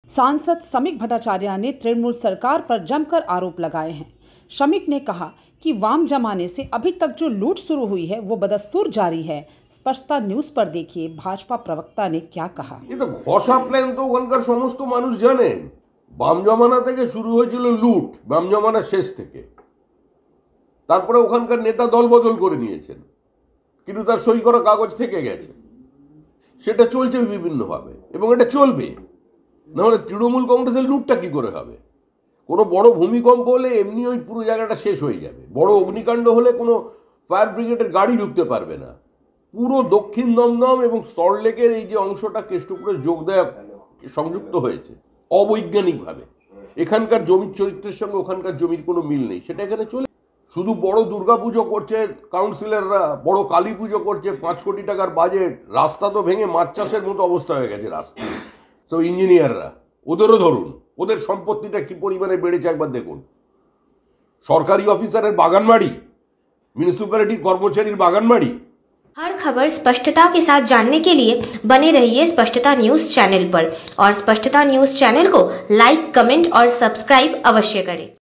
सांसद शमीक भट्टाचार्य ने तृणमूल सरकार पर जमकर आरोप लगाए हैं। शमीक ने कहा कि वाम जमाने से अभी तक जो लूट शुरू हुई है वो बदस्तूर जारी है। स्पष्टता न्यूज पर देखिए भाजपा प्रवक्ता ने क्या कहा। ये तो घोषा प्लान तो ওখানকার সমস্ত মানুষ জানেন। বাম জমানা থেকে শুরু হয়েছিল লুট, বাম জমানা শেষ থেকে। তারপরে ওখানকার নেতা দল বদল করে নিয়েছেন, কিন্তু তার সই করা কাগজ থেকে গেছে। সেটা চলছে বিভিন্নভাবে এবং এটা চলবে। নাহলে তৃণমূল কংগ্রেসের লুটটা কি করে হবে? কোনো বড় ভূমিকম্প হলে এমনি ওই পুরো জায়গাটা শেষ হয়ে যাবে। বড় অগ্নিকাণ্ড হলে কোনো ফায়ার ব্রিগেডের গাড়ি ঢুকতে পারবে না। পুরো দক্ষিণ দমদম এবং সল্টলেকের এই যে অংশটা কেষ্টপুরে যোগ দেয়া সংযুক্ত হয়েছে অবৈজ্ঞানিকভাবে। এখানকার জমির চরিত্রের সঙ্গে ওখানকার জমির কোনো মিল নেই, সেটা এখানে চলে। শুধু বড় দুর্গাপুজো করছে কাউন্সিলররা, বড় কালী পুজো করছে, 5 কোটি টাকার বাজেট, রাস্তা তো ভেঙে মাছ চাষের মতো অবস্থা হয়ে গেছে রাস্তা। তো ইঞ্জিনিয়াররা, ওদেরও ধরুন, ওদের সম্পত্তিটা কি পরিমাণে বেড়েছে একবার দেখুন। সরকারি অফিসারের বাগানবাড়ি, म्यूनिसिपैलिटी कर्मचारी बागानबाड़ी। हर खबर स्पष्टता के साथ जानने के लिए बने रहिए स्पष्टता न्यूज चैनल पर और स्पष्टता न्यूज चैनल को लाइक, कमेंट और सब्सक्राइब अवश्य करें।